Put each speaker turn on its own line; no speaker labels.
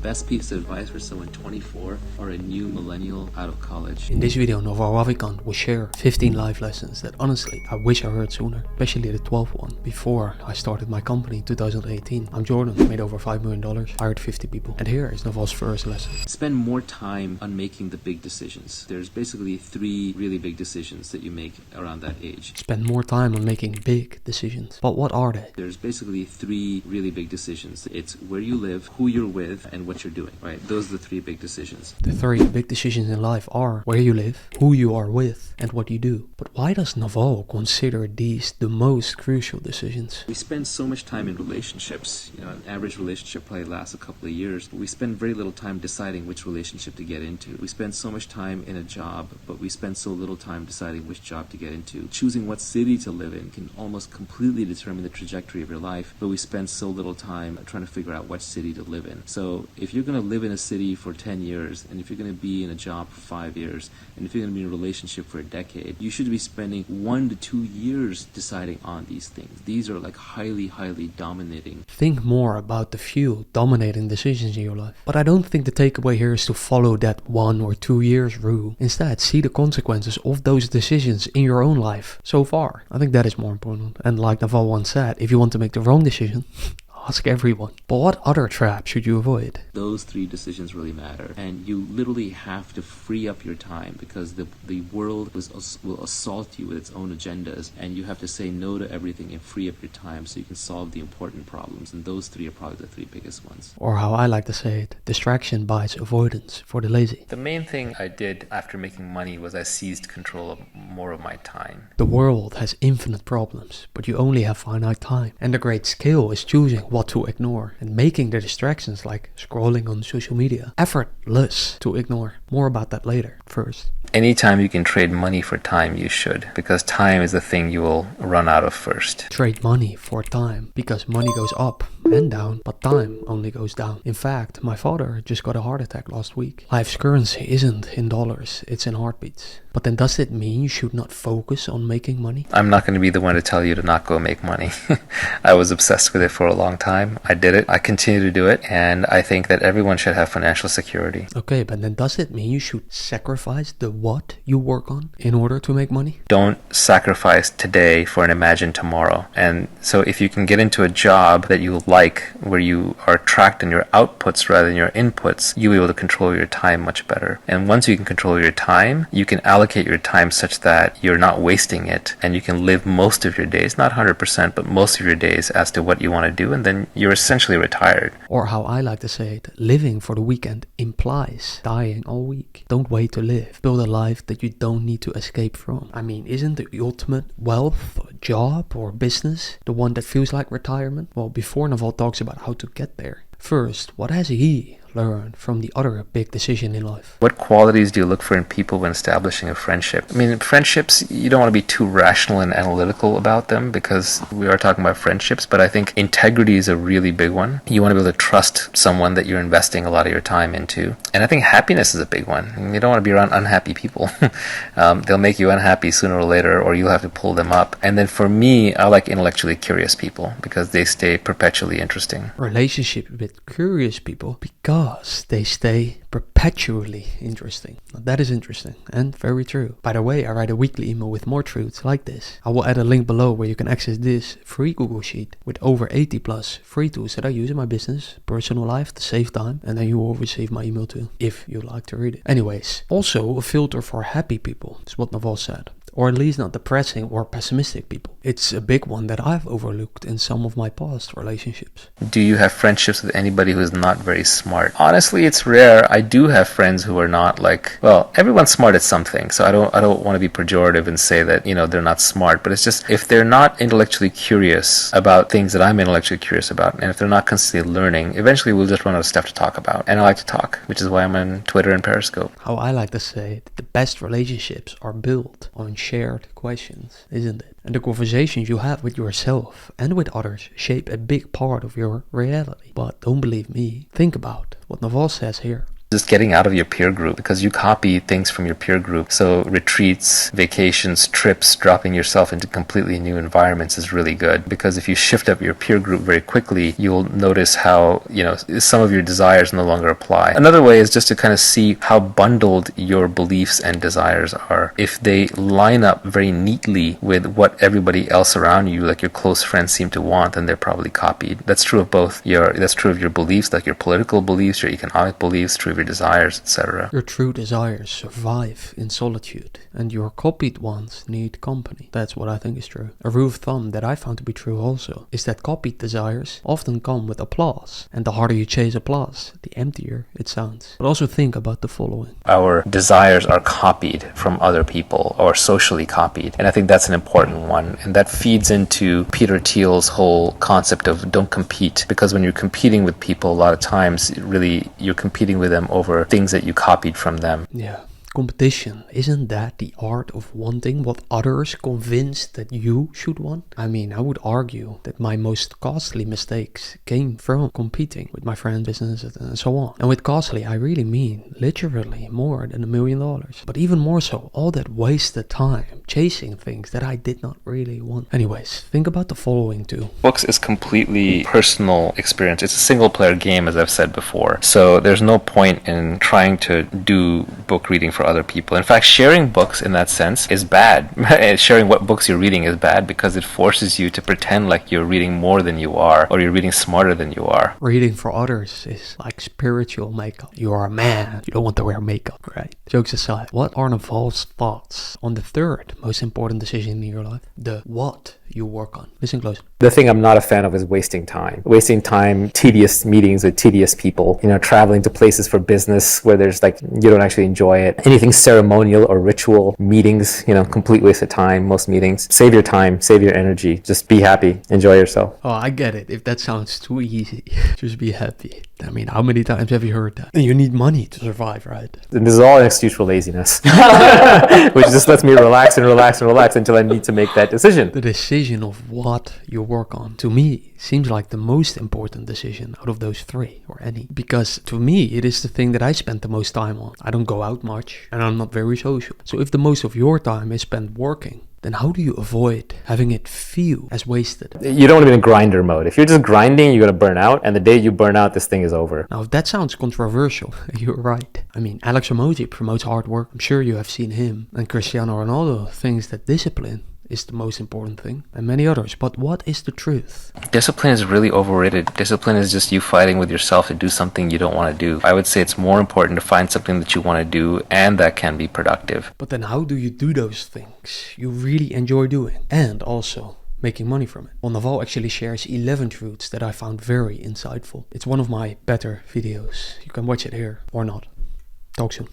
Best piece of advice for someone 24 or a new millennial out of college.
In this video, Naval Ravikant will share 15 life lessons that honestly I wish I heard sooner, especially the 12th one, before I started my company in 2018. I'm Jordan, made over $5 million, hired 50 people, and here is Naval's first lesson.
Spend more time on making the big decisions. There's basically 3 really big decisions that you make around that age.
Spend more time on making big decisions. But what are they?
There's basically 3 really big decisions. It's where you live, who you're with, and what you're doing, right? Those are the 3 big decisions.
The 3 big decisions in life are where you live, who you are with, and what you do. But why does Naval consider these the most crucial decisions?
We spend so much time in relationships. An average relationship probably lasts a couple of years, but we spend very little time deciding which relationship to get into. We spend so much time in a job, but we spend so little time deciding which job to get into. Choosing what city to live in can almost completely determine the trajectory of your life, but we spend so little time trying to figure out what city to live in. So if you're going to live in a city for 10 years, and if you're going to be in a job for 5 years, and if you're going to be in a relationship for a decade, you should be spending 1 to 2 years deciding on these things. These are like highly dominating.
Think more about the few dominating decisions in your life. But I don't think the takeaway here is to follow that 1 or 2 years rule. Instead, see the consequences of those decisions in your own life so far. I think that is more important. And like Naval once said, if you want to make the wrong decision, ask everyone. But what other trap should you avoid?
Those 3 decisions really matter, and you literally have to free up your time because the world will assault you with its own agendas, and you have to say no to everything and free up your time so you can solve the important problems. And those 3 are probably the 3 biggest ones.
Or how I like to say it, distraction bites avoidance for the lazy.
The main thing I did after making money was I seized control of more of my time.
The world has infinite problems, but you only have finite time. And the great skill is choosing what to ignore and making the distractions like scrolling on social media effortless to ignore. More about that later. First,
anytime you can trade money for time, you should, because time is the thing you will run out of first.
Trade money for time, because money goes up and down, but time only goes down. In fact, my father just got a heart attack last week. Life's currency isn't in dollars, it's in heartbeats. But then does it mean you should not focus on making money?
I'm not going to be the one to tell you to not go make money. I was obsessed with it for a long time. I did it. I continue to do it. And I think that everyone should have financial security.
Okay, but then does it mean you should sacrifice the what you work on in order to make money?
Don't sacrifice today for an imagined tomorrow. And so if you can get into a job that you like, where you are tracked in your outputs rather than your inputs, you'll be able to control your time much better. And once you can control your time, you can allocate your time such that you're not wasting it, and you can live most of your days, not 100%, but most of your days as to what you want to do, and then you're essentially retired.
Or how I like to say it, living for the weekend implies dying all week. Don't wait to live. Build a life that you don't need to escape from. I mean, isn't the ultimate wealth, job or business the one that feels like retirement? Well, before Naval talks about how to get there, first, what has he learn from the other big decision in life?
What qualities do you look for in people when establishing a friendship? I mean, friendships, you don't want to be too rational and analytical about them because we are talking about friendships, but I think integrity is a really big one. You want to be able to trust someone that you're investing a lot of your time into. And I think happiness is a big one. I mean, you don't want to be around unhappy people. They'll make you unhappy sooner or later, or you'll have to pull them up. And then for me, I like intellectually curious people because they stay perpetually interesting.
Relationship with curious people because they stay perpetually interesting. Now, that is interesting and very true. By the way, I write a weekly email with more truths like this. I will add a link below where you can access this free Google Sheet with over 80 plus free tools that I use in my business, personal life to save time, and then you will receive my email too, if you like to read it. Anyways, also a filter for happy people is what Naval said. Or at least not depressing or pessimistic people. It's a big one that I've overlooked in some of my past relationships.
Do you have friendships with anybody who is not very smart? Honestly, it's rare. I do have friends who are not everyone's smart at something. So I don't want to be pejorative and say that, they're not smart. But it's just, if they're not intellectually curious about things that I'm intellectually curious about, and if they're not constantly learning, eventually we'll just run out of stuff to talk about. And I like to talk, which is why I'm on Twitter and Periscope.
How I like to say it, the best relationships are built on shared questions, isn't it? And the conversations you have with yourself and with others shape a big part of your reality. But don't believe me, think about what Naval says here.
Just getting out of your peer group, because you copy things from your peer group. So retreats, vacations, trips, dropping yourself into completely new environments is really good, because if you shift up your peer group very quickly, you'll notice how, some of your desires no longer apply. Another way is just to kind of see how bundled your beliefs and desires are. If they line up very neatly with what everybody else around you, like your close friends, seem to want, then they're probably copied. That's true of that's true of your beliefs, like your political beliefs, your economic beliefs, true of your desires, etc.
Your true desires survive in solitude, and your copied ones need company. That's what I think is true. A rule of thumb that I found to be true also is that copied desires often come with applause, and the harder you chase applause, the emptier it sounds. But also think about the following.
Our desires are copied from other people, or socially copied, and I think that's an important one, and that feeds into Peter Thiel's whole concept of don't compete, because when you're competing with people, a lot of times really you're competing with them over things that you copied from them.
Yeah. Competition, isn't that the art of wanting what others convinced that you should want? I mean, I would argue that my most costly mistakes came from competing with my friends, businesses, and so on. And with costly, I really mean literally more than $1 million. But even more so, all that wasted time chasing things that I did not really want. Anyways, think about the following too.
Books is completely personal experience. It's a single player game, as I've said before. So there's no point in trying to do book reading for other people. In fact, sharing books in that sense is bad. Sharing what books you're reading is bad, because it forces you to pretend like you're reading more than you are, or you're reading smarter than you are.
Reading for others is like spiritual makeup. You are a man. You don't want to wear makeup, right? Jokes aside, what are Naval's thoughts on the third most important decision in your life? The what you work on. Listen close.
The thing I'm not a fan of is wasting time. Wasting time, tedious meetings with tedious people, traveling to places for business where there's you don't actually enjoy it. Anything ceremonial or ritual, meetings, complete waste of time, most meetings. Save your time, save your energy. Just be happy, enjoy yourself.
Oh, I get it. If that sounds too easy, just be happy. I mean, how many times have you heard that? You need money to survive, right?
And this is all an excuse for laziness, which just lets me relax until I need to make that decision.
The decision of what you work on, to me, seems like the most important decision out of those three, or any. Because to me, it is the thing that I spend the most time on. I don't go out much, and I'm not very social. So if the most of your time is spent working, then how do you avoid having it feel as wasted?
You don't want to be in grinder mode. If you're just grinding, you're going to burn out. And the day you burn out, this thing is over.
Now, if that sounds controversial, you're right. I mean, Alex Ramogi promotes hard work. I'm sure you have seen him. And Cristiano Ronaldo thinks that discipline is the most important thing, and many others. But what is the truth?
Discipline is really overrated. Discipline is just you fighting with yourself to do something you don't want to do. I would say it's more important to find something that you want to do and that can be productive.
But then how do you do those things you really enjoy doing and also making money from it? Well, Naval actually shares 11 truths that I found very insightful. It's one of my better videos. You can watch it here or not. Talk soon.